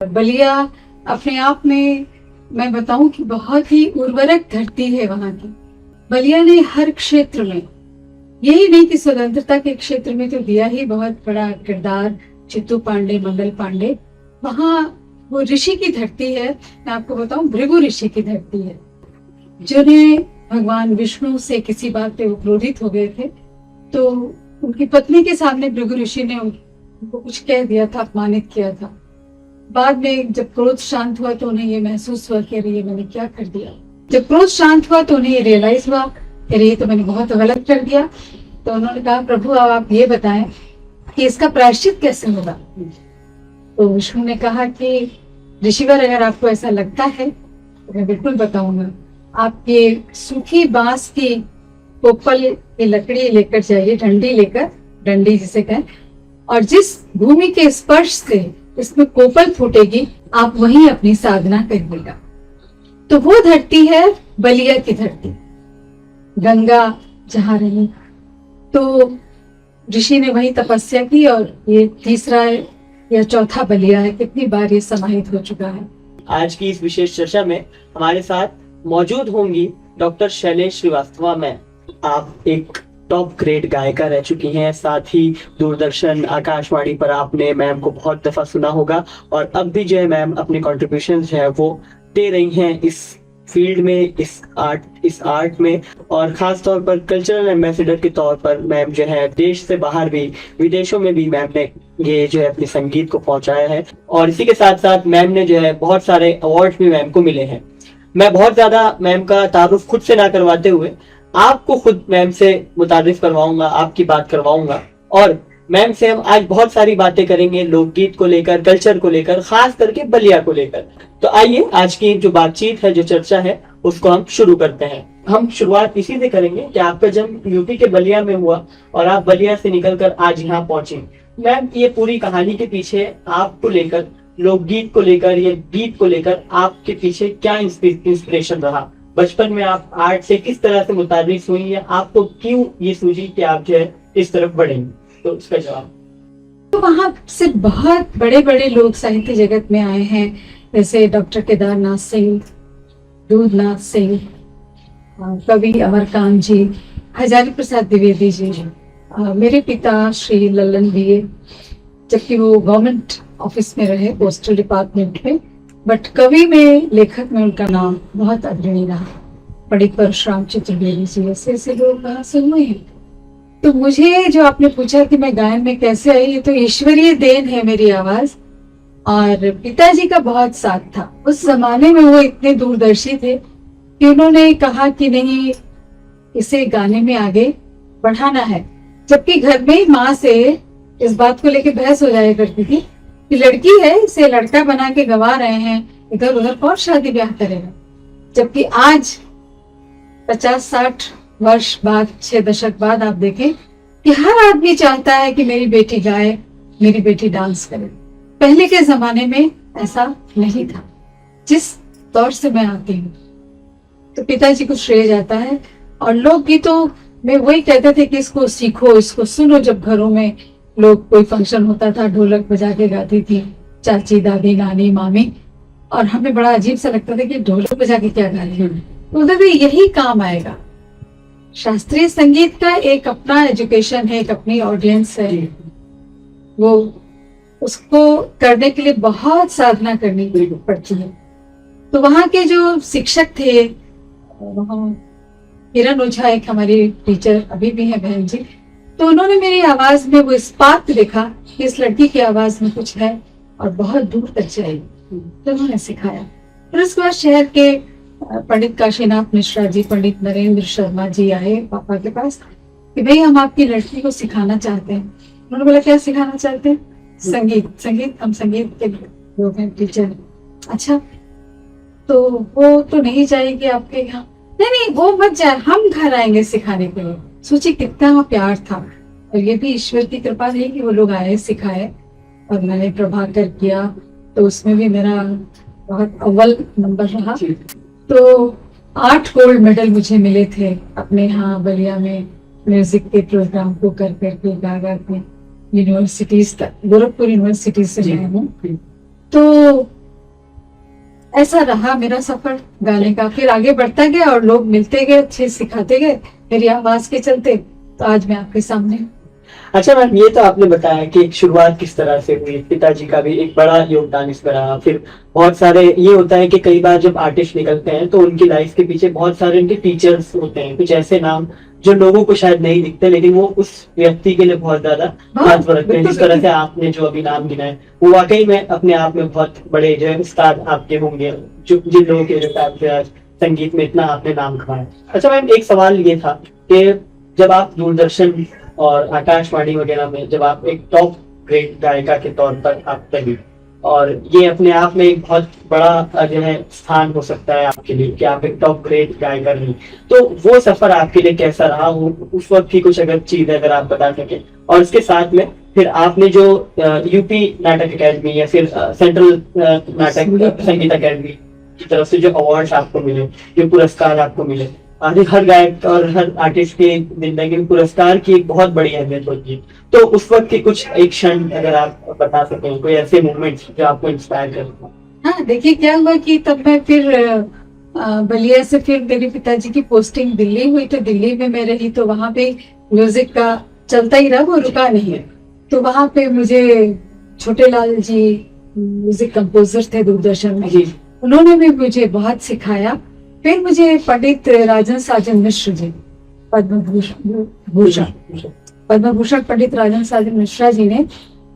बलिया अपने आप में मैं बताऊं कि बहुत ही उर्वरक धरती है वहां की। बलिया ने हर क्षेत्र में, यही नहीं कि स्वतंत्रता के क्षेत्र में तो दिया ही बहुत बड़ा किरदार, चित्तू पांडे, मंगल पांडे। वहां वो ऋषि की धरती है। मैं आपको बताऊं, भृगु ऋषि की धरती है, जिन्हें भगवान विष्णु से किसी बात पे वो क्रोधित हो गए थे, तो उनकी पत्नी के सामने भृगु ऋषि ने उनको कुछ कह दिया था, अपमानित किया था। बाद में जब क्रोध शांत हुआ तो उन्हें ये महसूस हुआ कि अरे ये मैंने क्या कर दिया। जब क्रोध शांत हुआ तो उन्हें ये रियलाइज हुआ कि अरे ये तो मैंने बहुत गलत कर दिया। तो उन्होंने कहा, प्रभु अब आप ये बताएं कि इसका प्रायश्चित कैसे होगा। तो विष्णु ने कहा कि ऋषिवर, अगर आपको ऐसा लगता है तो मैं बिल्कुल बताऊंगा। आप ये सूखी बांस की कोपल की लकड़ी लेकर जाइए, डंडी लेकर, डंडी जिसे कहें, और जिस भूमि के स्पर्श से इसमें कोपल फूटेगी, आप वहीं अपनी साधना करिएगा। तो वो धरती है बलिया की धरती, गंगा जहाँ रही। तो ऋषि ने वही तपस्या की और ये तीसरा या चौथा बलिया है। कितनी बार ये समाहित हो चुका है। आज की इस विशेष चर्चा में हमारे साथ मौजूद होंगी डॉक्टर शैलेश श्रीवास्तव मैम। आप एक टॉप ग्रेड गायिका रह चुकी हैं, साथ ही दूरदर्शन, आकाशवाणी पर आपने मैम को बहुत दफा सुना होगा, और अब भी जो है मैम अपने कॉन्ट्रीब्यूशन जो है वो दे रही हैं इस फील्ड में, इस आर्ट में, और खास तौर पर कल्चरल एम्बेसडर के तौर पर मैम जो है देश से बाहर भी, विदेशों में भी मैम ने ये जो है अपने संगीत को पहुंचाया है। और इसी के साथ साथ मैम ने जो है बहुत सारे अवार्ड भी मैम को मिले हैं। मैं बहुत ज्यादा मैम का तारुफ खुद से ना करवाते हुए आपको खुद मैम से मुतारिफ करवाऊंगा, आपकी बात करवाऊंगा, और मैम से हम आज बहुत सारी बातें करेंगे लोकगीत को लेकर, कल्चर को लेकर, खास करके बलिया को लेकर। तो आइए आज की जो बातचीत है, जो चर्चा है, उसको हम शुरू करते हैं। हम शुरुआत इसी से करेंगे कि आपका जन्म यूपी के बलिया में हुआ और आप बलिया से निकलकर आज यहाँ पहुंचे। मैम, ये पूरी कहानी के पीछे आपको लेकर, लोकगीत को लेकर, ये गीत को लेकर आपके पीछे क्या इंस्पिरेशन रहा? बचपन में आप आर्ट से किस तरह से मुताबिक हुई, या आपको क्यों ये सूझी कि आप जो है इस तरफ बढ़ेंगे? तो उसका जवाब। तो वहां से बहुत बड़े बड़े लोग साहित्य जगत में आए हैं, जैसे डॉक्टर केदारनाथ सिंह, दूधनाथ सिंह, कवि अमरकांत जी, हजारी प्रसाद द्विवेदी जी, मेरे पिता श्री लल्लन बीए, जबकि वो गवर्नमेंट ऑफिस में रहे, पोस्टल डिपार्टमेंट में, बट कवि में, लेखक में उनका नाम बहुत अग्रणी रहा। पंडित परशुराम चतुर्वेदी जी, ऐसे लोग कहाँ से हुए हैं। तो मुझे जो आपने पूछा कि मैं गायन में कैसे आई, ये तो ईश्वरीय देन है मेरी आवाज, और पिताजी का बहुत साथ था। उस जमाने में वो इतने दूरदर्शी थे कि उन्होंने कहा कि नहीं, इसे गाने में आगे बढ़ाना है। जबकि घर में ही माँ से इस बात को लेकर बहस हो जाया करती थी कि लड़की है, इसे लड़का बना के गवा रहे हैं, इधर उधर कौन शादी ब्याह करेगा। जबकि आज 50-60 वर्ष बाद, 6 दशक बाद आप देखें कि हर आदमी चाहता है कि मेरी बेटी गाए, मेरी बेटी डांस करे। पहले के जमाने में ऐसा नहीं था। जिस दौर से मैं आती हूँ, तो पिताजी को श्रेय जाता है। और लोकगीतों में वही कहते थे कि इसको सीखो, इसको सुनो। जब घरों में लोग, कोई फंक्शन होता था, ढोलक बजा के गाती थी चाची, दादी, नानी, मामी, और हमें बड़ा अजीब सा लगता था कि ढोलक बजा के क्या गा रही है। तो उधर भी यही काम आएगा। शास्त्रीय संगीत का एक अपना एजुकेशन है, एक अपनी ऑडियंस है, वो उसको करने के लिए बहुत साधना करनी पड़ती है। तो वहाँ के जो शिक्षक थे, वहाँ किरण ओझा एक हमारी टीचर अभी भी है, बहन जी, तो उन्होंने मेरी आवाज में वो स्पार्क देखा कि इस लड़की की आवाज में कुछ है और बहुत दूर तक जाएगी, तो उन्होंने सिखाया। फिर उसके बाद शहर के पंडित काशीनाथ मिश्रा जी, पंडित नरेंद्र शर्मा जी आए पापा के पास कि भाई हम आपकी लड़की को सिखाना चाहते हैं। उन्होंने बोला, क्या सिखाना चाहते हैं? संगीत। हम संगीत के लोग हैं, टीचर। अच्छा, तो वो तो नहीं जाएगी आपके यहाँ? नहीं, वो मत जाए, हम घर आएंगे सिखाने के लिए। सोचिए कितना प्यार था। और ये भी ईश्वर की कृपा नहीं कि वो लोग आए, सिखाए, और मैंने प्रभाकर किया, तो उसमें भी मेरा बहुत अव्वल नंबर रहा। तो 8 गोल्ड मेडल मुझे मिले थे अपने यहाँ बलिया में, म्यूजिक के प्रोग्राम को कर करके, गा गा के, यूनिवर्सिटीज तक, गोरखपुर यूनिवर्सिटी से मैं हूँ। तो ऐसा रहा मेरा सफर गाने का। फिर आगे बढ़ता गया और लोग मिलते गए, अच्छे सिखाते गए मेरी आवाज के चलते, तो आज मैं आपके सामने हूँ। अच्छा मैम, ये तो आपने बताया कि एक शुरुआत किस तरह से हुई, पिताजी का भी एक बड़ा योगदान इसमें रहा। फिर बहुत सारे ये होता है कि कई बार जब आर्टिस्ट निकलते हैं तो उनकी लाइफ के पीछे बहुत सारे उनके टीचर्स होते हैं, कुछ ऐसे नाम जो लोगों को शायद नहीं दिखते लेकिन वो उस व्यक्ति के लिए बहुत ज्यादा महत्व रखते हैं। जिस तरह से आपने जो अभी नाम गिनाए वो वाकई में अपने आप में बहुत बड़े जो है उस्ताद आपके होंगे, जो जिन लोगों के हिसाब से आज संगीत में इतना आपने नाम कमाया। अच्छा मैम, एक सवाल ये था कि जब आप दूरदर्शन और आकाशवाणी वगैरह में जब आप एक टॉप ग्रेड गायिका के तौर पर आप बनी, और ये अपने आप में एक बहुत बड़ा जो है स्थान हो सकता है आपके लिए कि आप एक टॉप ग्रेड गायिका रही, तो वो सफर आपके लिए कैसा रहा, वो उस वक्त की कुछ अगर चीज अगर आप बता सके। और इसके साथ में फिर आपने जो यूपी नाटक अकेडमी या फिर सेंट्रल नाटक संगीत अकेडमी की तरफ से जो अवार्ड आपको मिले, जो पुरस्कार आपको मिले, हर गायक और हर आर्टिस्ट की जिंदगी में पुरस्कार की एक बहुत बड़ी अहमियत होती है, तो उस वक्त के कुछ एक क्षण अगर आप बता सकें, कोई ऐसे मोमेंट्स जो आपको इंस्पायर करते हैं। हाँ, देखिए क्या हुआ कि तब मैं फिर बलिया से फिर मेरे पिताजी की पोस्टिंग दिल्ली हुई, तो दिल्ली में मैं रही, तो वहां पे म्यूजिक का चलता ही रहा, वो रुका नहीं है। तो वहां पे मुझे छोटे लाल जी म्यूजिक कंपोजर थे दूरदर्शन में, उन्होंने भी मुझे बहुत सिखाया। फिर मुझे पंडित राजन साजन मिश्र जी, पद्म भूषण पंडित राजन साजन मिश्रा जी ने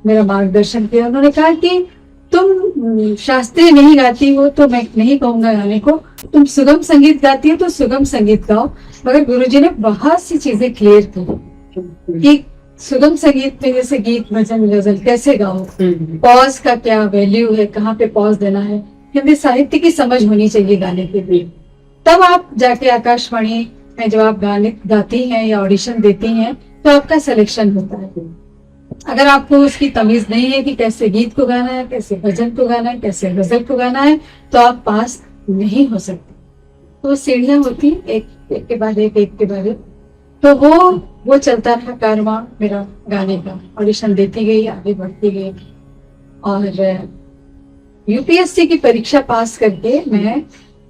मेरा मार्गदर्शन किया। उन्होंने कहा कि तुम शास्त्रीय नहीं गाती हो तो मैं नहीं कहूंगा गाने को, तुम सुगम संगीत गाती हो तो सुगम संगीत गाओ। मगर गुरुजी ने बहुत सी चीजें क्लियर की कि सुगम संगीत में जैसे गीत भजन गजल कैसे गाओ, पॉज का क्या वैल्यू है, कहाँ पे पॉज देना है, हिंदी साहित्य की समझ होनी चाहिए गाने के लिए। तब आप जाके आकाशवाणी में जब आप गाने गाती हैं या ऑडिशन देती हैं तो आपका सिलेक्शन होता है। अगर आपको उसकी तमीज नहीं है कि कैसे गीत को गाना है, कैसे भजन को गाना है, कैसे गजल को गाना है, तो आप पास नहीं हो सकते। तो सीढ़ियां होती एक के बाद एक, तो वो चलता रहा कारवां मेरा गाने का। ऑडिशन देती गई, आगे बढ़ती गई, और यूपीएससी की परीक्षा पास करके मैं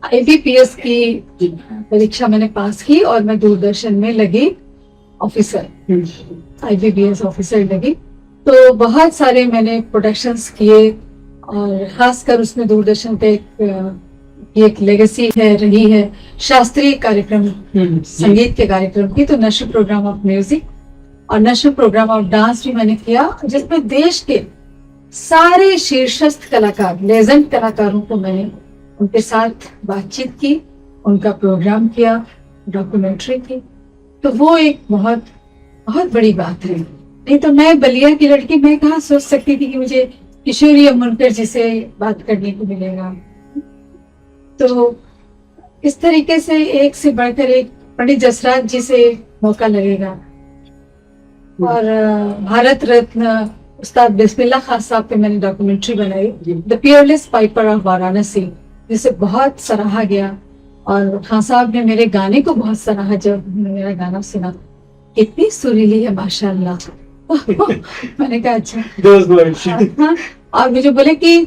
आईबीपीएस की परीक्षा मैंने पास की और मैं दूरदर्शन में लगी ऑफिसर, आईबीपीएस ऑफिसर लगी। तो बहुत सारे मैंने प्रोडक्शंस किए, और खासकर उसमें दूरदर्शन पे एक लेगेसी है रही है शास्त्रीय कार्यक्रम, संगीत के कार्यक्रम की। तो नेशनल प्रोग्राम ऑफ म्यूजिक और नेशनल प्रोग्राम ऑफ डांस भी मैंने किया, जिसमें देश के सारे शीर्षस्थ कलाकार, लेजेंड कलाकारों को मैंने उनके साथ बातचीत की, उनका प्रोग्राम किया, डॉक्यूमेंट्री की। तो वो एक बहुत बहुत बड़ी बात है। नहीं तो मैं बलिया की लड़की, मैं कहाँ सोच सकती थी कि मुझे किशोरी अमनकर जी से बात करने को मिलेगा। तो इस तरीके से एक से बढ़कर एक पंडित जसराज जी से मौका लगेगा, और भारत रत्न उस्ताद बिस्मिल्लाह खान साहब पे मैंने डॉक्यूमेंट्री बनाई, the Peerless Piper of Varanasi, जिसे बहुत सराहा गया। और खान साहब ने मेरे गाने को बहुत सराहा जब मेरा गाना सुना, कितनी सुरीली है माशाल्लाह। मैंने कहा अच्छा। हाँ, और मुझे बोले कि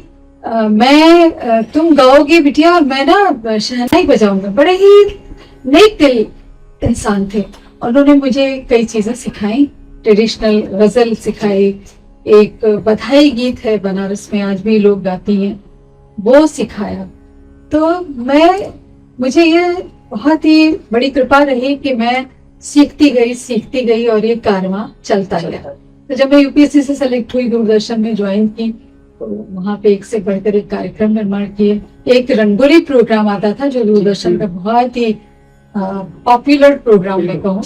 तुम गाओगी बिटिया और मैं ना शहनाई बजाऊंगा। बड़े ही नेक दिल इंसान थे। उन्होंने मुझे कई चीजें सिखाई, ट्रेडिशनल गजल सिखाई, एक बधाई गीत है बनारस में आज भी लोग गाती हैं, वो सिखाया। तो मुझे ये बहुत ही बड़ी कृपा रही कि मैं सीखती गई और ये कारवां चलता गया। तो जब मैं यूपीएससी से सेलेक्ट हुई, दूरदर्शन में ज्वाइन की, तो वहां पे एक से बढ़कर एक कार्यक्रम निर्माण किए। एक रंगोली प्रोग्राम आता था जो दूरदर्शन का बहुत ही पॉपुलर प्रोग्राम में कहूँ।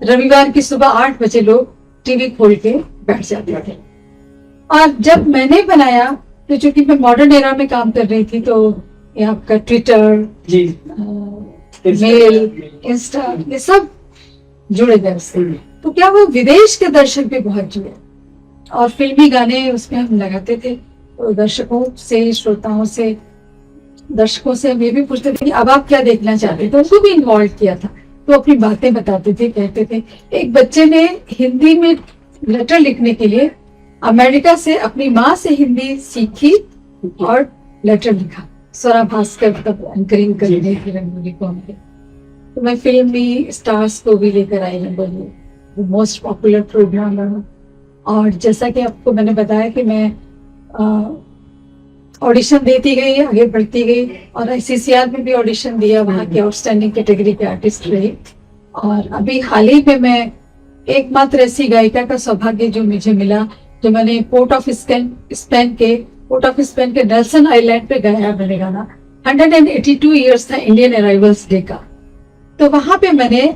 रविवार की सुबह 8 बजे लोग टीवी खोल के बैठ जाते थे। और जब मैंने बनाया, तो चूंकि मैं मॉडर्न एरा में काम कर रही थी, तो ये आपका ट्विटर, मेल, इंस्टा, ये सब जुड़े गए उससे। तो क्या वो विदेश के दर्शक भी बहुत जुड़े, और फिल्मी गाने उसमें हम लगाते थे। तो दर्शकों से, श्रोताओं से, दर्शकों से हम ये भी पूछते थे कि अब आप क्या देखना चाहते थे, उनको भी इन्वॉल्व किया था। तो अपनी बातें बताते थे, कहते थे। एक बच्चे ने हिंदी में लेटर लिखने के लिए अमेरिका से अपनी माँ से हिंदी सीखी और लेटर लिखा। स्वरा भास्कर तब एंकरिंग कर रही थी रंगोली कॉमेडी। तो मैं फिल्मी स्टार्स को भी लेकर आई रंगोली, मोस्ट पॉपुलर प्रोग्राम रहा। और जैसा कि आपको मैंने बताया कि मैं ऑडिशन देती गई, आगे बढ़ती गई और ICCR में भी ऑडिशन दिया, वहाँ के आउटस्टैंडिंग कैटेगरी के आर्टिस्ट रही। और अभी हाल ही में मैं एकमात्र ऐसी गायिका का सौभाग्य जो मुझे मिला, जो मैंने पोर्ट ऑफ स्पेन के नेल्सन आइलैंड पे गाया मैंने गाना। 182 ईयर्स था इंडियन अराइवल्स डे का। तो वहां पे मैंने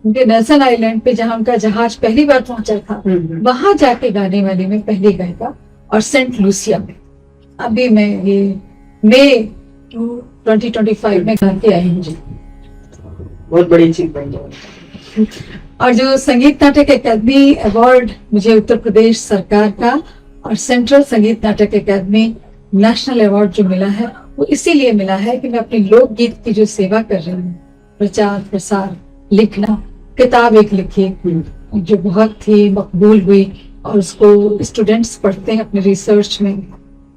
उनके नेल्सन आइलैंड पे, जहां उनका जहाज पहली बार पहुंचा था, वहां जाके गाने वाली में पहली गायिका। और सेंट लूसिया में अभी मैं ये मई 2025 में गा के आई हूँ जी। बहुत बड़ी चीज बन जाए। और जो संगीत नाटक अकादमी अवार्ड मुझे उत्तर प्रदेश सरकार का और सेंट्रल संगीत नाटक अकादमी नेशनल अवार्ड जो मिला है, वो इसीलिए मिला है कि मैं अपनी लोकगीत की जो सेवा कर रही हूँ, प्रचार प्रसार, लिखना, किताब एक लिखी जो बहुत ही मकबूल हुई और उसको स्टूडेंट्स पढ़ते हैं, अपने रिसर्च में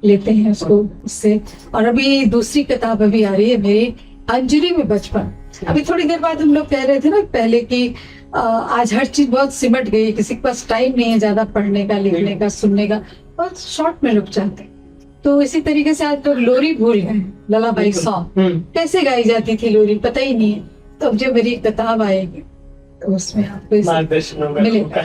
लेते हैं उसको उससे। और अभी दूसरी किताब अभी आ रही है मेरी, अंजलि में बचपन। अभी थोड़ी देर बाद हम लोग कह रहे थे ना पहले कि आज हर चीज बहुत सिमट गई, किसी के पास टाइम नहीं है ज्यादा पढ़ने का, लिखने का, सुनने का, बहुत शॉर्ट में रुक जाते हैं। तो इसी तरीके से आज लोग लोरी भूल गए, ललाबाई सॉन्ग कैसे गाई जाती थी लोरी पता ही नहीं है। तो अब जो मेरी किताब आएगी तो उसमें आपको मार्गदर्शन मिलेगा।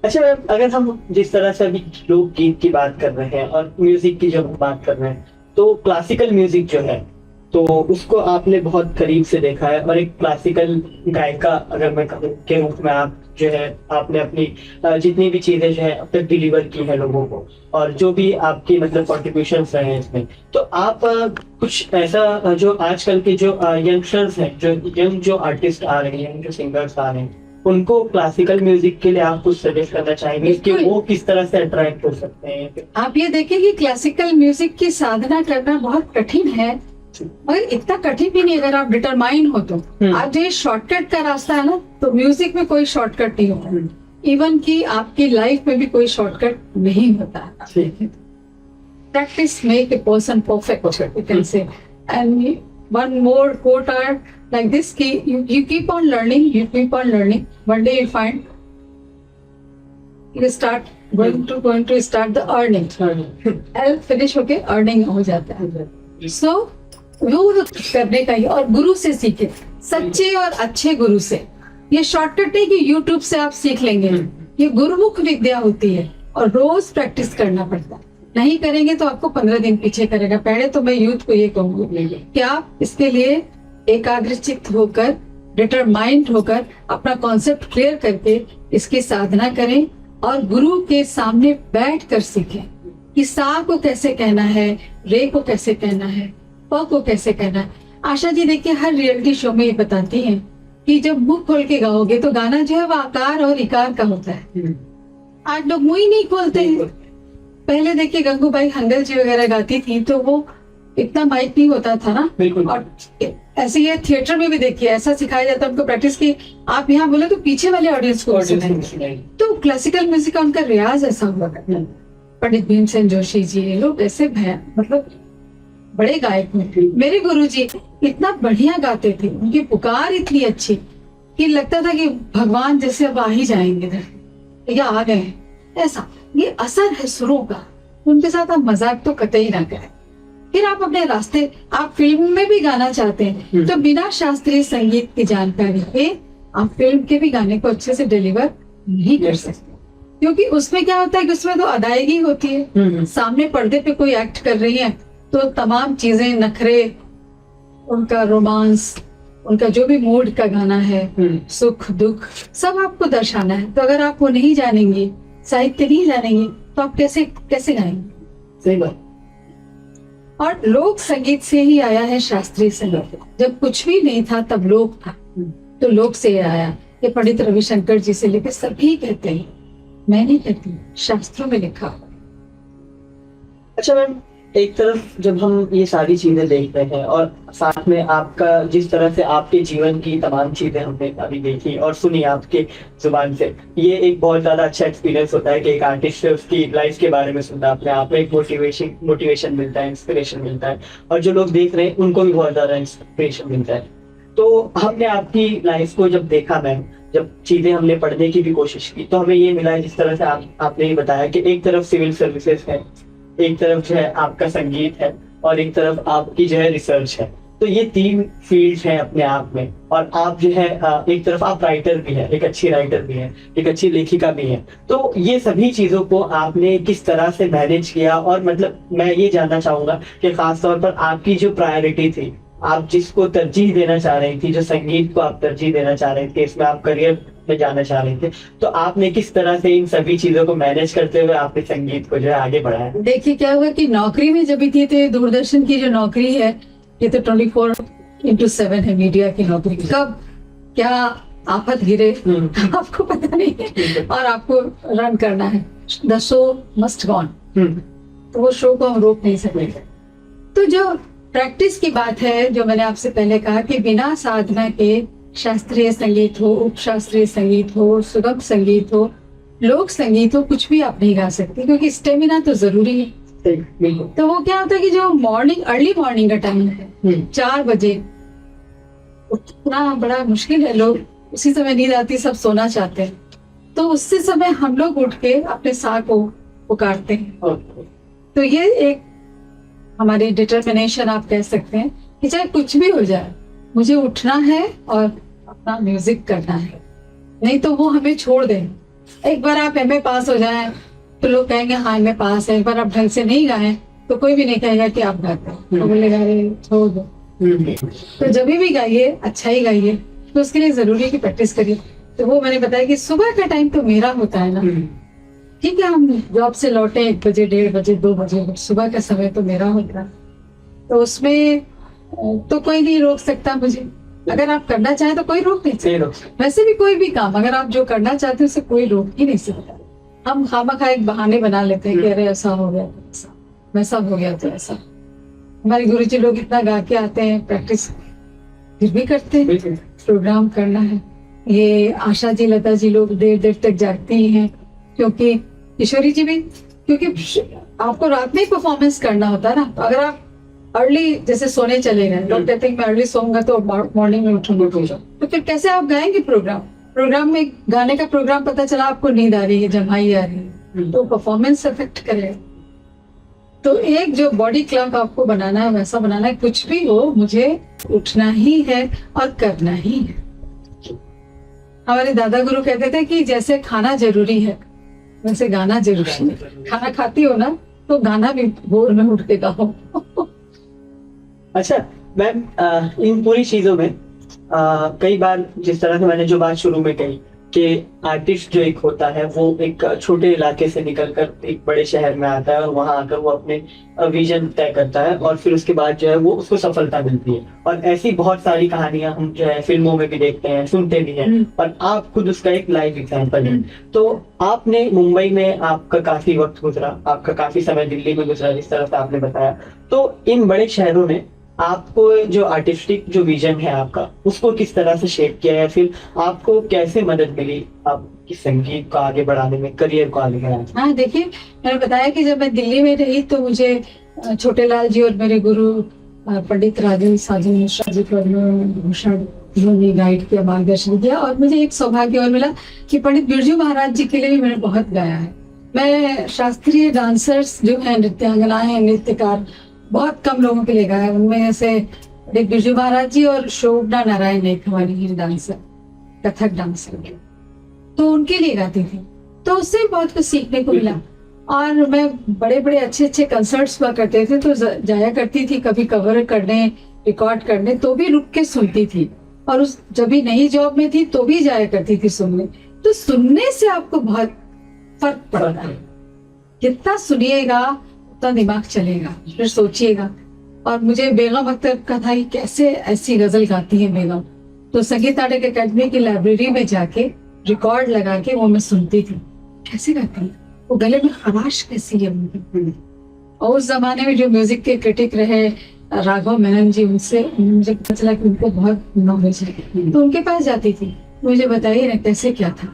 अच्छा मैम, अगर हम जिस तरह से अभी लोकगीत की बात कर रहे हैं और म्यूजिक की जब बात कर रहे हैं, तो क्लासिकल म्यूजिक जो है तो उसको आपने बहुत करीब से देखा है। और एक क्लासिकल गायिका अगर मैं कहूँ के रूप में आप जो है आपने अपनी जितनी भी चीजें जो है अब तक डिलीवर की है लोगों को, और जो भी आपकी मतलब कॉन्ट्रीब्यूशन रहे हैं इसमें, तो आप कुछ ऐसा जो आजकल के जो यंगस्टर्स हैं, जो यंग जो आर्टिस्ट आ रहे हैं, जो सिंगर्स आ रहे हैं, उनको क्लासिकल म्यूजिक के लिए आप कुछ सजेस्ट करना चाहेंगे कि वो किस तरह से अट्रैक्ट हो सकते हैं? आप ये देखें कि क्लासिकल म्यूजिक की साधना करना बहुत कठिन है, मगर इतना कठिन भी नहीं अगर आप डिटरमाइन हो तो। आप जो शॉर्टकट का रास्ता है ना, तो म्यूजिक में कोई शॉर्टकट नहीं होता। इवन कि आपकी लाइफ में भी कोई शॉर्टकट नहीं होता है। Practice make a person perfect, you can say. And one more quote are like this कि you keep on learning, one day you find you start going to start the earning, L finish होके earning हो जाता है। So वो करने का ही, और गुरु से सीखे, सच्चे और अच्छे गुरु से। ये शॉर्टकट नहीं कि YouTube से आप सीख लेंगे, ये गुरुमुख विद्या होती है और रोज प्रैक्टिस करना पड़ता है। नहीं करेंगे तो आपको 15 दिन पीछे करेगा। पहले तो मैं यूथ को ये कहूंगी कि आप इसके लिए एकाग्रचित्त होकर, डिटरमाइंड होकर, अपना कॉन्सेप्ट क्लियर करके इसकी साधना करें और गुरु के सामने बैठ कर सीखें कि सा को कैसे कहना है, रे को कैसे कहना है, प को कैसे कहना है। आशा जी देखिए हर रियलिटी शो में ये बताती हैं कि जब मुंह खोल के गाओगे तो गाना जो है वो आकार और इकार का होता है। आज लोग मुंह ही नहीं खोलते हैं। पहले देखिए गंगूबाई हंगल जी वगैरह गाती थी तो वो इतना माइक नहीं होता था ना। बिल्कुल। और ऐसे ये थिएटर में भी देखिए ऐसा सिखाया जाता है उनको प्रैक्टिस की, आप यहाँ बोले तो पीछे वाले ऑडियंस को सुनाएंगे। तो क्लासिकल म्यूजिक का उनका रियाज ऐसा हुआ करता है। पंडित भीमसेन जोशी जी, ये लोग ऐसे मतलब बड़े गायक में। मेरे गुरुजी इतना बढ़िया गाते थे, उनकी पुकार इतनी अच्छी कि लगता था कि भगवान जैसे अब आ ही जाएंगे या आ गए। ऐसा ये असर है सुरों का, उनके साथ आप मजाक तो कतई ना करें। फिर आप अपने रास्ते, आप फिल्म में भी गाना चाहते हैं तो बिना शास्त्रीय संगीत की जानकारी के आप फिल्म के भी गाने को अच्छे से डिलीवर नहीं कर सकते, क्योंकि उसमें क्या होता है कि उसमें तो अदायगी होती है। सामने पर्दे पे कोई एक्ट कर रही है तो तमाम चीजें, नखरे, उनका रोमांस, उनका जो भी मूड का गाना है, सुख दुख सब आपको दर्शाना है। तो अगर आप वो नहीं जानेंगे, साहित्य नहीं जानेंगे, तो आप कैसे गाएंगे? सही बात। और लोक संगीत से ही आया है शास्त्रीय संगीत। जब कुछ भी नहीं था तब लोक था, तो लोक से आया। ये पंडित रविशंकर जी से लेकर सभी कहते हैं, मैं नहीं कहती, शास्त्रों में लिखा। अच्छा मैम, एक तरफ जब हम ये सारी चीजें देख रहे हैं और साथ में आपका जिस तरह से आपके जीवन की तमाम चीजें हमने अभी देखी और सुनी आपके जुबान से, ये एक बहुत ज्यादा अच्छा एक्सपीरियंस होता है कि एक आर्टिस्ट से उसकी लाइफ के बारे में सुनना, अपने आप में एक मोटिवेशन मिलता है, इंस्पिरेशन मिलता है, और जो लोग देख रहे हैं उनको भी बहुत ज्यादा इंस्पिरेशन मिलता है। तो हमने आपकी लाइफ को जब देखा मैम, जब चीजें हमने पढ़ने की भी कोशिश की, तो हमें ये मिला है जिस तरह से आपने ये बताया कि एक तरफ सिविल सर्विसेज है, एक तरफ जो है आपका संगीत है, और एक तरफ आपकी जो है रिसर्च है। तो ये 3 फील्ड हैं अपने आप में, और आप जो है एक तरफ आप राइटर भी हैं, एक अच्छी राइटर भी हैं, एक अच्छी लेखिका भी हैं। तो ये सभी चीजों को आपने किस तरह से मैनेज किया, और मतलब मैं ये जानना चाहूंगा कि खास तौर पर आपकी जो प्रायोरिटी थी, आप जिसको तरजीह देना चाह रही थी, जो संगीत को आप तरजीह देना चाह रहे थे, इसमें आप करियर में जाना चाह रहे थे, तो आपने किस तरह से इन सभी चीजों को मैनेज करते हुए आपने संगीत को जो है आगे बढ़ाया? देखिए क्या हुआ कि नौकरी में जब भी थी, तो ये दूरदर्शन की जो नौकरी है, ये तो 24/7 है, मीडिया की नौकरी। कब क्या आफत गिरे आपको पता नहीं है, और आपको रन करना है, द शो मस्ट गॉन, तो वो शो को हम रोक नहीं सकते। तो जो प्रैक्टिस की बात है, जो मैंने आपसे पहले कहा कि बिना साधना के शास्त्रीय संगीत हो, उपशास्त्रीय संगीत हो, सुगम संगीत हो, लोक संगीत हो, कुछ भी आप नहीं गा सकते, क्योंकि स्टेमिना तो जरूरी है। तो वो क्या होता है कि जो अर्ली मॉर्निंग का टाइम है, 4 बजे उठना बड़ा मुश्किल है, लोग उसी समय नींद आती, सब सोना चाहते हैं, तो उसी समय हम लोग उठ के अपने सा को पुकारते हैं। तो ये एक हमारी डिटर्मिनेशन आप कह सकते हैं कि चाहे कुछ भी हो जाए, मुझे उठना है और अपना म्यूजिक करना है, नहीं तो वो हमें छोड़ दें। एक बार आप एमए पास हो जाएं तो लोग कहेंगे हाँ एमए पास है, एक बार आप ढंग से नहीं गाएं तो कोई भी नहीं कहेगा कि आप गाते हैं, तो बोलेगा अरे छोड़ दो। तो जब भी गाइए अच्छा ही गाइए, तो उसके लिए जरूरी है कि प्रैक्टिस करिए। तो वो मैंने बताया कि सुबह का टाइम तो मेरा होता है ना, ठीक है, हम जॉब से लौटे 1 बजे, 1:30 बजे, 2 बजे, सुबह का समय तो मेरा होता है, तो उसमें तो कोई नहीं रोक सकता मुझे। अगर आप करना चाहें तो कोई रोक नहीं सकता। वैसे भी कोई भी काम अगर आप जो करना चाहते हो उसे कोई रोक ही नहीं सकता। हम खामखा एक बहाने बना लेते हैं कि अरे ऐसा हो गया तो ऐसा, वैसा हो गया तो ऐसा। हमारे गुरुजी लोग इतना गा के आते हैं, प्रैक्टिस फिर भी करते हैं, प्रोग्राम करना है। ये आशा जी, लता जी लोग देर देर तक जागती ही हैं, क्योंकि किशोरी जी भी, क्योंकि आपको रात में ही परफॉर्मेंस करना होता है ना। तो अगर आप अर्ली जैसे सोने चले गए, लोग कहते हैं मैं अर्ली सोऊंगा तो मॉर्निंग में उठूंगा, तो फिर कैसे आप गाएंगे प्रोग्राम में गाने का प्रोग्राम पता चला आपको नींद आ रही है, जमाई आ रही है, तो परफॉर्मेंस अफेक्ट करेगा। तो एक जो बॉडी क्लॉक आपको बनाना है वैसा बनाना है, कुछ भी हो मुझे उठना ही है और करना ही है। हमारे दादा गुरु कहते थे कि जैसे खाना जरूरी है वैसे गाना जरूरी है। खाना खाती हो ना तो गाना भी भोर में उठ के गाओ। अच्छा मैम, इन पूरी चीजों में कई बार जिस तरह से मैंने जो बात शुरू में कही कि आर्टिस्ट जो एक होता है वो एक छोटे इलाके से निकलकर एक बड़े शहर में आता है और वहां आकर वो अपने विजन तय करता है और फिर उसके बाद जो है वो उसको सफलता मिलती है। और ऐसी बहुत सारी कहानियां हम जो है फिल्मों में भी देखते हैं, सुनते भी हैं, और आप खुद उसका एक लाइव एग्जाम्पल है। तो आपने मुंबई में आपका काफी वक्त गुजरा, आपका काफी समय दिल्ली में गुजरा, जिस तरह से आपने बताया। तो इन बड़े शहरों में आपको जो आर्टिस्टिक जो विजन है आपका, उसको किस तरह से शेप किया है, फिर आपको कैसे मदद मिली आपकी संगीत को आगे बढ़ाने में, करियर को आगे बढ़ाने में? हाँ देखिए, मैंने बताया कि जब मैं दिल्ली में रही तो मुझे छोटे लाल जी और मेरे गुरु पंडित राजेंद्र साजन मिश्रा जी भूषण ने गाइड किया, मार्गदर्शन किया, और मुझे एक सौभाग्य और मिला कि पंडित बिरजू महाराज जी के लिए भी मैंने बहुत गाया है। मैं शास्त्रीय डांसर्स जो है, नृत्यांगनाएं हैं, नृत्यकार, बहुत कम लोगों के लिए गाया। उनमें जैसे बिरजू महाराज जी और शोभना नारायण एक हमारी हिल डांसर, कथक डांसर, तो उनके लिए गाती थी। तो उससे बहुत कुछ सीखने को मिला। और मैं बड़े बड़े अच्छे अच्छे कंसर्ट्स हुआ करते थे तो जाया करती थी, कभी कवर करने, रिकॉर्ड करने, तो भी रुक के सुनती थी। और उस जब भी नई जॉब में थी तो भी जाया करती थी सुनने। तो सुनने से आपको बहुत फर्क पड़ता है, जितना सुनिएगा उतना दिमाग चलेगा, फिर सोचिएगा। और मुझे बेगम अख्तर का था कि कैसे ऐसी गजल गाती है बेगम, तो संगीत नाटक अकेडमी की लाइब्रेरी में जाके रिकॉर्ड लगा के वो मैं सुनती थी, कैसे गाती है, वो गले में खराश कैसी है उनकी, और उस जमाने में जो म्यूजिक के क्रिटिक रहे राघव मेनन जी, उनसे मुझे पता चला कि उनको बहुत नॉलेज है। तो उनके पास जाती थी, मुझे बताइए ना कैसे क्या था,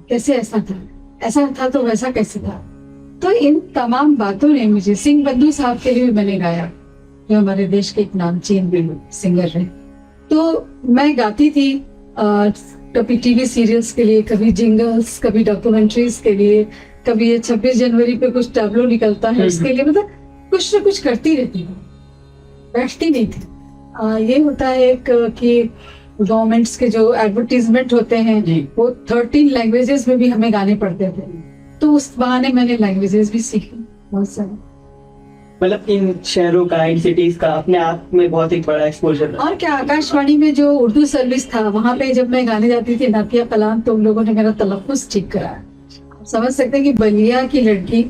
कैसे ऐसा था तो वैसा कैसे था। तो इन तमाम बातों ने मुझे, सिंह बंधु साहब के लिए भी मैंने गाया, जो हमारे देश के एक नामचीन सिंगर रहे। तो मैं गाती थी कभी टीवी सीरियल्स के लिए, कभी जिंगल्स, कभी डॉक्यूमेंट्रीज के लिए, कभी ये 26 जनवरी पे कुछ टैब्लो निकलता है उसके लिए, मतलब कुछ ना कुछ करती रहती थी, बैठती नहीं थी। ये होता है एक कि गवर्नमेंट्स के जो एडवर्टीजमेंट होते हैं वो 13 लैंग्वेजेस में भी हमें गाने पड़ते थे, तो उस बहाने मैंने लैंग्वेजेस भी सीखी बहुत सारी। मतलब इन शहरों का, इन सिटीज का अपने आप में बहुत एक बड़ा एक्सपोजर। और क्या, आकाशवाणी में जो उर्दू सर्विस था वहां पे जब मैं गाने जाती थी नातिया कलाम, तो उन लोगों ने मेरा तलफ्फुज ठीक कराया। आप समझ सकते हैं कि बलिया की लड़की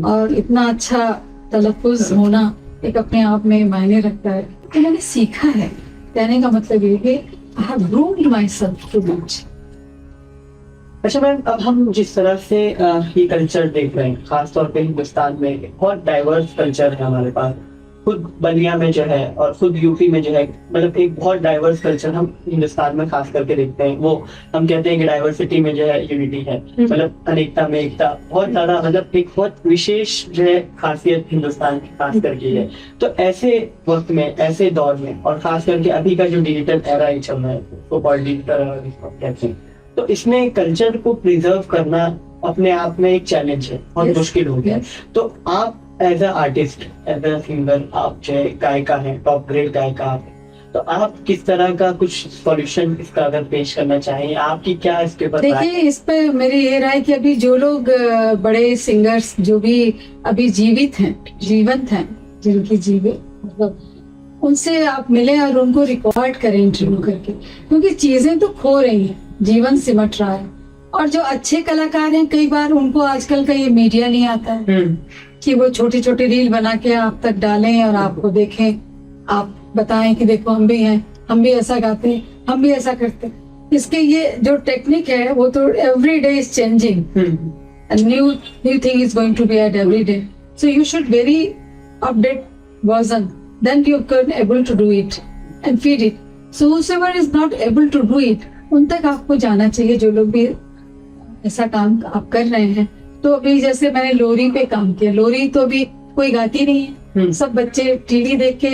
और इतना अच्छा तलफ्फुज होना एक अपने आप में मायने रखता है। तो मैंने सीखा है, कहने का मतलब ये कि I have groomed my self too much. अच्छा मैम, अब हम जिस तरह से ये कल्चर देख रहे हैं, खासतौर पे हिंदुस्तान में बहुत डाइवर्स कल्चर है हमारे पास। खुद बलिया में जो है और खुद यूपी में जो है, मतलब एक बहुत डाइवर्स कल्चर हम हिंदुस्तान में खास करके देखते हैं। वो हम कहते हैं कि डाइवर्सिटी में जो है यूनिटी है, मतलब अनेकता में एकता, बहुत ज्यादा, मतलब एक बहुत विशेष जो है खासियत हिंदुस्तान की खास करके है। तो ऐसे वक्त में, ऐसे दौर में, और खास करके अभी का जो डिजिटल एरा ही चल रहा है, उसको डिजिटल कहते हैं, तो इसमें कल्चर को प्रिजर्व करना अपने आप में एक चैलेंज है, बहुत मुश्किल हो गया। तो आप as a artist, as a singer, आप जो गायिका हैं, टॉप ग्रेड गायिका आप, तो आप किस तरह का कुछ सॉल्यूशन इसका अगर पेश करना चाहें, आपकी क्या इसके ऊपर? देखिए, इस पे मेरी ये राय कि अभी जो लोग बड़े सिंगर्स जो भी अभी जीवंत हैं, जिनकी जीवित मतलब, उनसे आप मिले और उनको रिकॉर्ड करें इंटरव्यू करके, क्योंकि चीजें तो खो रही हैं, जीवन सिमट रहा है। और जो अच्छे कलाकार हैं, कई बार उनको आजकल का ये मीडिया नहीं आता है कि वो छोटी छोटी रील बना के आप तक डालें और आपको देखें, आप बताएं कि देखो हम भी हैं, हम भी ऐसा गाते हैं, हम भी ऐसा करते हैं। इसके ये जो टेक्निक है वो तो every day is changing, new thing is going to be at every day, so you should very update version, then you can able to do it and feed it. So whoever is not able to do it, उन तक आपको जाना चाहिए, जो लोग भी ऐसा काम आप कर रहे हैं। तो अभी जैसे मैंने लोरी पे काम किया, लोरी तो अभी कोई गाती नहीं है, सब बच्चे टीवी देख के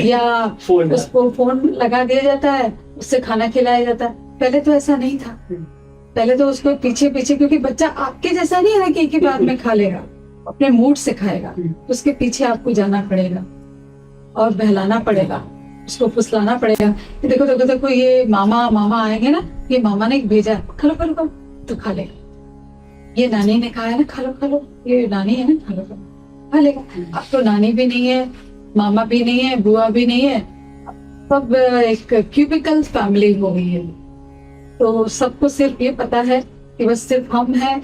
या उसको फोन लगा दिया जाता है, उससे खाना खिलाया जाता है। पहले तो ऐसा नहीं था, पहले तो उसको पीछे पीछे, क्योंकि बच्चा आपके जैसा नहीं है कि एक ही बात में खा लेगा, अपने मूड से खाएगा, उसके पीछे आपको जाना पड़ेगा और बहलाना पड़ेगा, उसको फुसलाना पड़ेगा कि देखो देखो देखो ये मामा आएंगे ना, ये मामा ने भेजा, खा लो खा लो खा लो, तो खा लेगा। ये नानी ने कहा है ना खा लो, ये नानी है ना, खा लो खा लेगा। अब तो नानी भी नहीं है, मामा भी नहीं है, बुआ भी नहीं है, सब एक क्यूबिकल फैमिली हो गई है। तो सबको सिर्फ ये पता है कि बस सिर्फ हम हैं,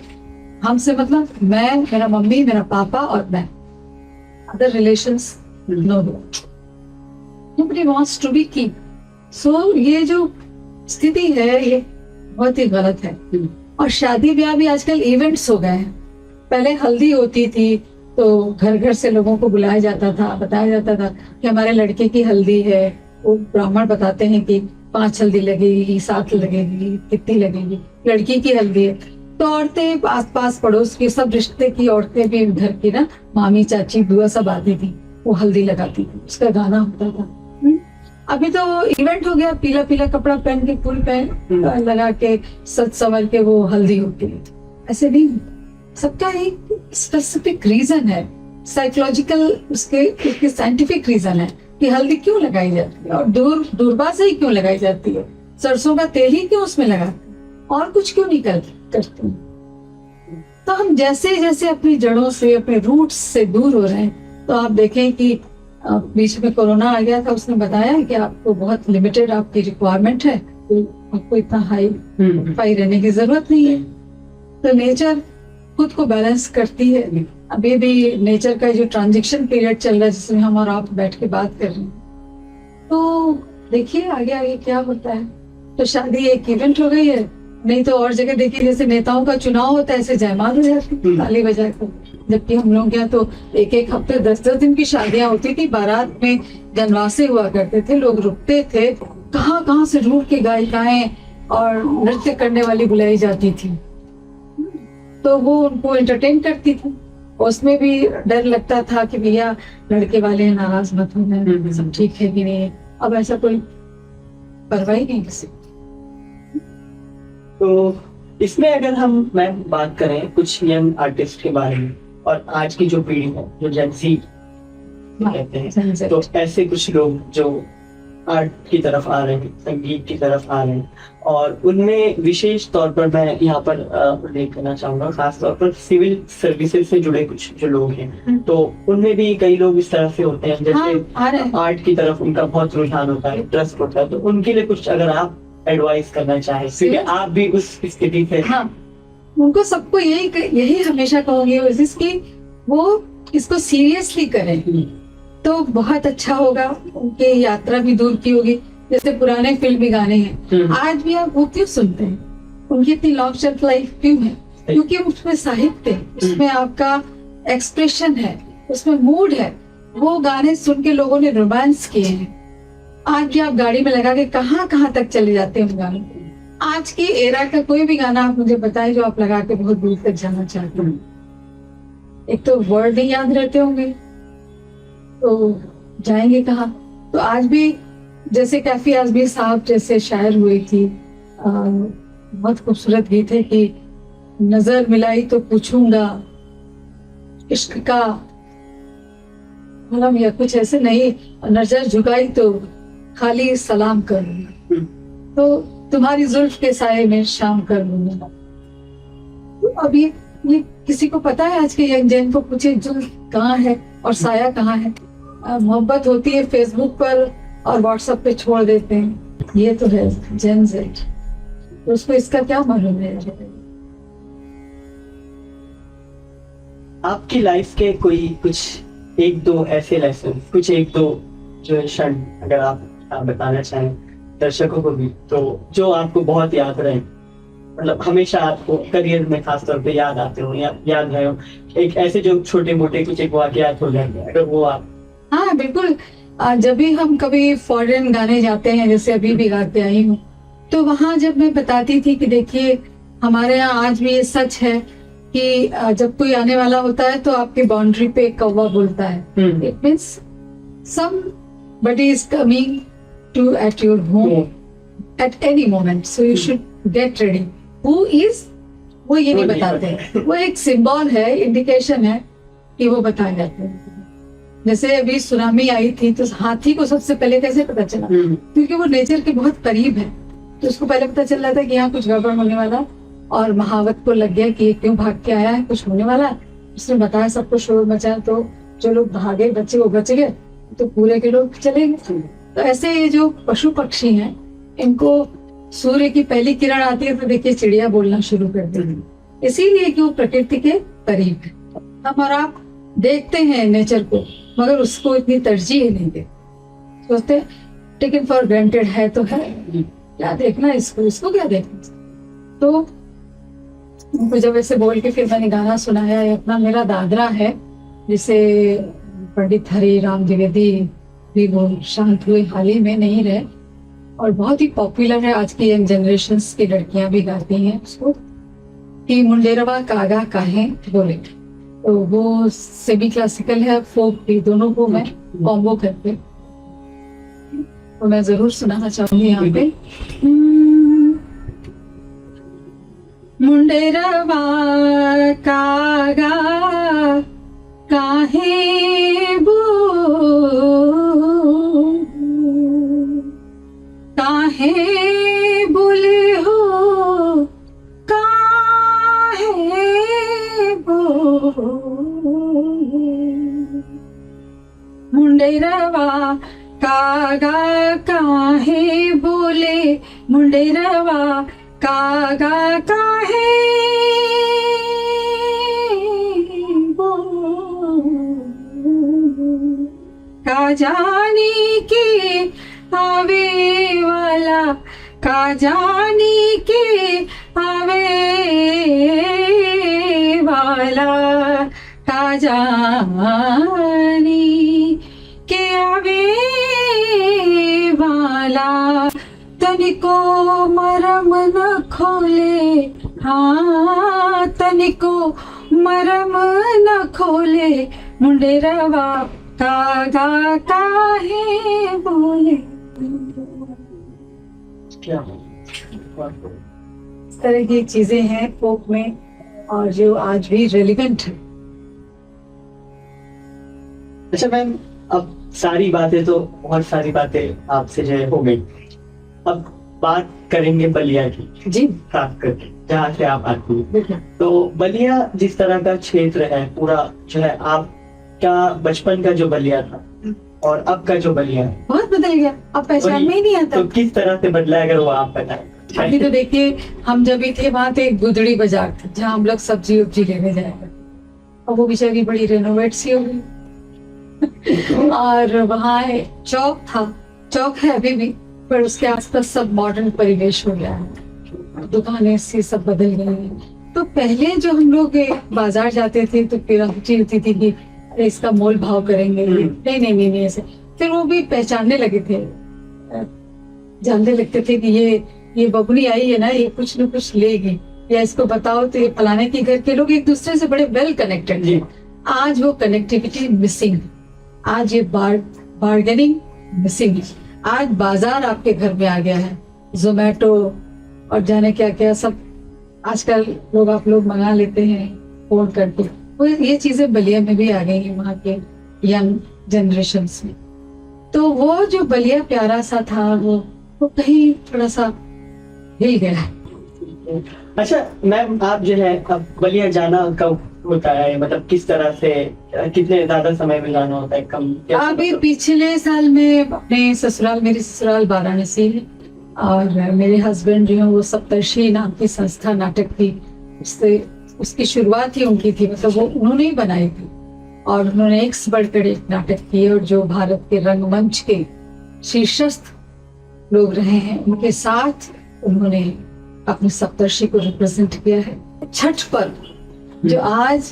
हमसे मतलब मैं, मेरा मम्मी, मेरा पापा और मैं, other relations no, nobody wants to be king. So ये जो स्थिति है ये बहुत ही गलत है। और शादी ब्याह भी आजकल इवेंट्स हो गए हैं। पहले हल्दी होती थी तो घर घर से लोगों को बुलाया जाता था, बताया जाता था कि हमारे लड़के की हल्दी है, वो ब्राह्मण बताते हैं कि 5 हल्दी लगेगी, 7 लगेगी, कितनी लगेगी, लड़की की हल्दी है। तो औरतें आस पास पड़ोस की, सब रिश्ते की औरतें भी घर की ना, मामी चाची बुआ सब आती थी, वो हल्दी लगाती थी, उसका गाना होता था। अभी तो इवेंट हो गया, पीला पीला कपड़ा पहन के, फूल पहन लगा के, सज संवर के वो हल्दी होती है। ऐसे नहीं, सबका एक स्पेसिफिक रीजन है, साइकोलॉजिकल, उसके साइंटिफिक रीजन है कि हल्दी क्यों लगाई जाती है, और दूरबा से ही क्यों लगाई जाती है, सरसों का तेल ही क्यों उसमें लगाते हैं, और कुछ क्यों नहीं करते। तो हम जैसे जैसे अपनी जड़ों से, अपने रूट्स से दूर हो रहे हैं, तो आप देखें कि बीच में कोरोना आ गया था, उसने बताया कि आपको बहुत लिमिटेड आपकी रिक्वायरमेंट है, तो आपको इतना हाई रहने की जरूरत नहीं है। तो नेचर खुद को बैलेंस करती है। अभी भी नेचर का जो ट्रांजिशन पीरियड चल रहा है, जिसमें हम और आप बैठ के बात कर रहे हैं, तो देखिए आगे आगे क्या होता है। तो शादी एक इवेंट हो गई है, नहीं तो और जगह देखिए जैसे नेताओं का चुनाव होता है, ऐसे जयमाल हो जाती है ताली बजा कर। जबकि हम लोग यहाँ तो एक एक हफ्ते 10-10 दिन की शादियां होती थी, बारात में जनवासे हुआ करते थे, लोग रुकते थे, कहाँ कहाँ से ढूंढ के गायिकाएं और नृत्य करने वाली बुलाई जाती थी, तो वो उनको एंटरटेन करती थी। उसमें भी डर लगता था कि भैया लड़के वाले नाराज मत हो जाए, सब ठीक है कि नहीं। अब ऐसा कोई परवाह ही नहीं किसी। तो इसमें अगर हम मैम बात करें कुछ यंग आर्टिस्ट के बारे में और आज की जो पीढ़ी है जो जेंजी कहते हैं, तो ऐसे कुछ लोग जो आर्ट की तरफ आ रहे हैं, संगीत की तरफ आ रहे हैं, और उनमें विशेष तौर पर मैं यहाँ पर उल्लेख करना चाहूंगा, खास तौर पर सिविल सर्विसेज से जुड़े कुछ जो लोग हैं, तो उनमें भी कई लोग इस तरह से होते हैं जैसे आर्ट की तरफ उनका बहुत रुझान होता है, इंटरेस्ट होता है, तो उनके लिए कुछ अगर आप एडवाइस करना चाहें, क्योंकि आप भी उस स्थिति से। हाँ, उनको सबको यही हमेशा कहूंगी कि वो इसको सीरियसली करें तो बहुत अच्छा होगा, उनकी यात्रा भी दूर की होगी। जैसे पुराने फिल्मी गाने हैं, आज भी आप वो क्यों सुनते हैं, उनकी इतनी लॉन्ग शेल्फ लाइफ क्यों है? क्योंकि उसमें साहित्य है, उसमें आपका एक्सप्रेशन है, उसमें मूड है। वो गाने सुन के लोगों ने रोमांस किए हैं। आज भी आप गाड़ी में लगा के कहाँ कहाँ तक चले जाते हैं उन गानों को। आज की एरा का कोई भी गाना आप मुझे बताएं जो आप लगा के बहुत दूर तक जाना चाहते हैं। एक तो वर्ड नहीं याद रहते होंगे तो जाएंगे कहाँ? तो आज भी जैसे कैफी आजमी साहब जैसे शायर हुई थी, बहुत खूबसूरत गीत है कि नजर मिलाई तो पूछूंगा इश्क का मतलब, या कुछ ऐसे नहीं, नजर झुकाई तो खाली सलाम करूंगा, तो तुम्हारी जुल्फ के साये में शाम कर लूंगा। तो अब ये किसी को पता है? आज के यंग जन को पूछे जुल्फ कहाँ है और साया कहाँ है? मोहब्बत होती है फेसबुक पर और व्हाट्सएप पे छोड़ देते हैं, ये तो है जेन जेड, तो उसको इसका क्या मालूम है? आपकी लाइफ के कोई कुछ एक दो ऐसे लेसन, कुछ एक दो जो क्षण अगर आप बताना चाहें दर्शकों को भी, तो जो आपको बहुत याद रहे, मतलब हमेशा आपको करियर में खास तौर पे याद आते हो या याद रहे हो, एक ऐसे जो छोटे मोटे कुछ एक वाकयात हो जाएंगे अगर वो आप। हाँ बिल्कुल, जब भी हम कभी फॉरेन गाने जाते हैं, जैसे अभी भी गाते आई हूँ, तो वहाँ जब मैं बताती थी कि देखिए हमारे यहाँ आज भी ये सच है कि जब कोई आने वाला होता है तो आपकी बाउंड्री पे कौवा बोलता है, it means somebody is coming to at your home at any moment, so you should get ready. Who is, वो ये नहीं बताते हैं, वो एक सिंबल है, इंडिकेशन है कि वो बताए जाते हैं। जैसे अभी सुनामी आई थी तो हाथी को सबसे पहले कैसे पता चला? क्योंकि वो नेचर के बहुत करीब है, तो उसको पहले पता चल रहा था कि यहाँ कुछ गड़बड़ होने वाला, और महावत को लग गया कि ये क्यों भाग के आया है, कुछ होने वाला है। उसने बताया, सबको शोर मचाया, तो जो लोग भागे बचे वो बच गए, तो पूरे के लोग चले गए। तो ऐसे ये जो पशु पक्षी हैं, इनको सूर्य की पहली किरण आती है तो देखिए चिड़िया बोलना शुरू कर देती है, इसीलिए कि वो प्रकृति के करीब है। हम और आप देखते हैं नेचर को, मगर उसको इतनी तरजीह नहीं देते, सोचते टेकन फॉर ग्रांटेड है तो है, क्या देखना इसको क्या देखना। तो उनको जब ऐसे बोल के फिर मैंने गाना सुनाया, अपना मेरा दादरा है जिसे पंडित हरि राम द्विवेदी भी वो शांत हुए हाल ही में नहीं रहे, और बहुत ही पॉपुलर है, आज की यंग जनरेशन की लड़कियां भी गाती हैं उसको, कि मुंडेरवा कागा काहे बोले। तो वो सेमी क्लासिकल है, फोक भी, दोनों को मैं कॉम्बो करके तो मैं जरूर सुनाना चाहूंगी यहाँ पे। मुंडेरवा कागा काहे काहे बोले हो, काहे मुंडेरवा कागा काहे बोले, मुंडेरवा कागा काहे का जानी के आवे वाला, का जानी के आवे वाला, का जानी के आवे वाला तनिको मरम न खोले, हाँ तनिको मरम न खोले, मुंडेरवा कागा काहे बोले। क्या इस तरह की चीजें हैं फोक में और जो आज भी रेलिवेंट है। अच्छा मैम, अब सारी बातें तो बहुत सारी बातें आपसे जो है हो गई, अब बात करेंगे बलिया की, जी खास करके जहाँ से आप आती हैं। बिल्कुल। तो बलिया जिस तरह का क्षेत्र है पूरा, जो है आपका बचपन का जो बलिया था और अब का जो बलिया है, बहुत बदल गया, अब पहचान में ही नहीं आता। तो किस तरह से बदला है, अगर वो आप बताएं। अभी तो देखिए, हम जब भी थे वहां थे एक गुदड़ी बाजार था जहाँ हम लोग सब्जी उब्जी लेने जाया करते, और वो बेचारी बड़ी रेनोवेट सी हो गई। और वहाँ एक चौक था, चौक है अभी भी, पर उसके आसपास सब मॉडर्न परिवेश हो गया है, दुकानें सी सब बदल गई हैं। तो पहले जो हम लोग बाजार जाते थे तो क्यूरियोसिटी होती थी कि अरे इसका मोल भाव करेंगे, नहीं नहीं नहीं नहीं ऐसे। फिर वो भी पहचानने लगे थे, जानने लगते थे कि ये बबुनी आई है ना, ये कुछ न कुछ लेगी, या इसको बताओ तो ये फलाने के घर के लोग एक दूसरे से बड़े वेल कनेक्टेड थे। आज वो कनेक्टिविटी मिसिंग, आज ये बार्गेनिंग मिसिंग है। आज बाजार आपके घर में आ गया है, जोमेटो और जाने क्या क्या सब आजकल आप लोग मंगा लेते हैं फोन करके। वो ये चीजें बलिया में भी आ गई हैं वहाँ के यंग जनरेशन में। तो वो जो बलिया प्यारा सा था वो कहीं थोड़ा सा हिल गया है। अच्छा मैम, आप जो है अब बलिया जाना कब होता है, मतलब किस तरह से, कितने ज्यादा समय में जाना होता है, कम? अभी पिछले साल में अपने ससुराल, मेरी ससुराल वाराणसी है, और मेरे हस्बैंड जो है वो सप्तर्षि नाम की संस्था नाटक की, उसकी शुरुआत ही उनकी थी, मतलब वो उन्होंने ही बनाई थी, और उन्होंने एक से बढ़कर एक नाटक किए, और जो भारत के रंगमंच के शीर्षस्थ लोग रहे हैं उनके साथ उन्होंने अपने सप्तर्षि को रिप्रेजेंट किया है। छठ पर्व जो आज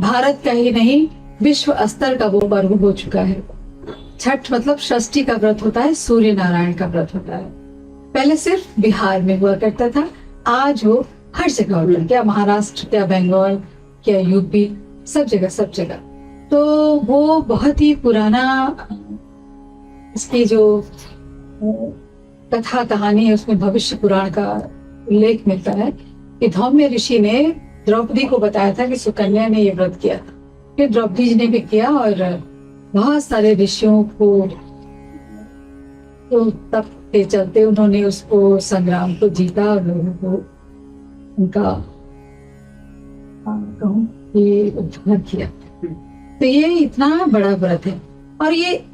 भारत का ही नहीं विश्व स्तर का वो पर्व हो चुका है। छठ मतलब षष्ठी का व्रत होता है, सूर्य नारायण का व्रत होता है। पहले सिर्फ बिहार में हुआ करता था, आज वो हर जगह होता है, क्या महाराष्ट्र, क्या बंगाल, क्या यूपी, सब जगह। तो वो बहुत ही पुराना इसकी जो कथा कहानी है उसमें भविष्य पुराण का उल्लेख मिलता है कि धौम्य ऋषि ने द्रौपदी को बताया था कि सुकन्या ने ये व्रत किया था, फिर द्रौपदी जी ने भी किया, और बहुत सारे ऋषियों को तो तप के चलते उन्होंने उसको संग्राम को जीता और लोगों को उनका कहूँ कि उद्धार किया। तो ये इतना बड़ा व्रत है, और ये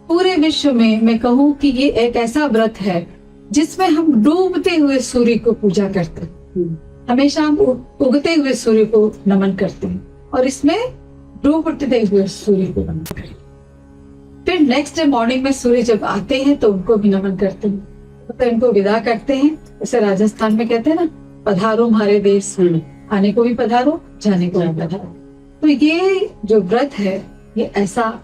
पूरे विश्व में मैं कहूँ कि ये एक ऐसा व्रत है जिसमें हम डूबते हुए सूर्य को पूजा करते हैं। हमेशा हम उगते हुए सूर्य को नमन करते हैं, और इसमें डूबते हुए सूर्य को नमन करते हैं। फिर नेक्स्ट डे मॉर्निंग में सूर्य जब आते हैं तो उनको भी नमन करते हैं, तो इनको विदा करते हैं। जैसे राजस्थान में कहते हैं ना, पधारो हमारे देश, आने को भी पधारो, जाने को भी पधारो। तो ये जो व्रत है ये ऐसा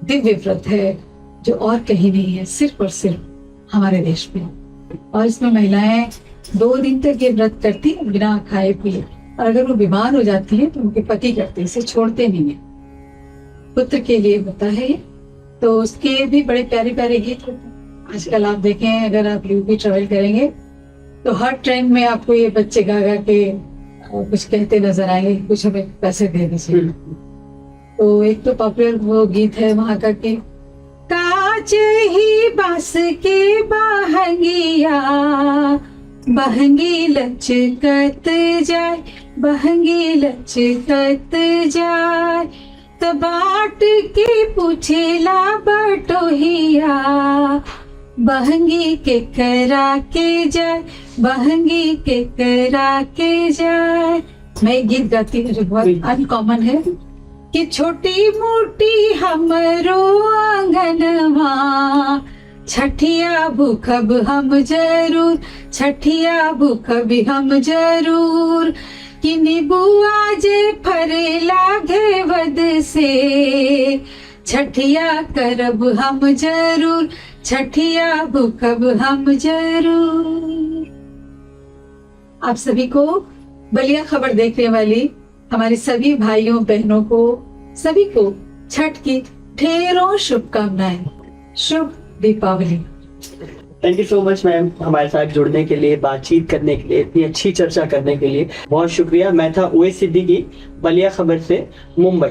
दिव्य व्रत है जो और कहीं नहीं है, सिर्फ और सिर्फ हमारे देश में। और इसमें महिलाएं 2 दिन तक ये व्रत करती हैं बिना खाए पिए, और अगर वो बीमार हो जाती है तो उनके पति करते हैं, इसे छोड़ते नहीं है, पुत्र के लिए होता है ये। तो उसके भी बड़े प्यारे प्यारे गीत होते हैं। आजकल आप देखें, अगर आप यूपी ट्रेवल करेंगे तो हर ट्रेन में आपको ये बच्चे गा गा के कुछ कहते नजर आएंगे, कुछ हमें पैसे दे दीजिए। तो एक तो पॉपुलर वो गीत है वहां का कि काज ही बांस के बहंगिया, बहंगी लचकत जाए, बहंगी लचकत जाए, तो बाट के पूछेला बटोहिया, बहंगी के करा के जाए, बहंगी के करा के जाए। मैं एक गीत गाती हूँ जो बहुत अनकॉमन है कि छोटी मोटी हमरो आंगनवा, छठिया भूखब हम जरूर, छठिया भूखब हम जरूर, कि निबुआ जे फरे लागे वद से, छठिया करब हम जरूर, छठिया भूखब हम जरूर। आप सभी को बलिया खबर देखने वाली हमारे सभी भाइयों बहनों को, सभी को छठ की ढेरों शुभकामनाएं। शुभ Deepawali. Thank you so much ma'am, हमारे साथ जुड़ने के लिए, बातचीत करने के लिए, इतनी अच्छी चर्चा करने के लिए बहुत शुक्रिया। मैं था ओएस सिद्दीकी, बलिया खबर से, मुंबई।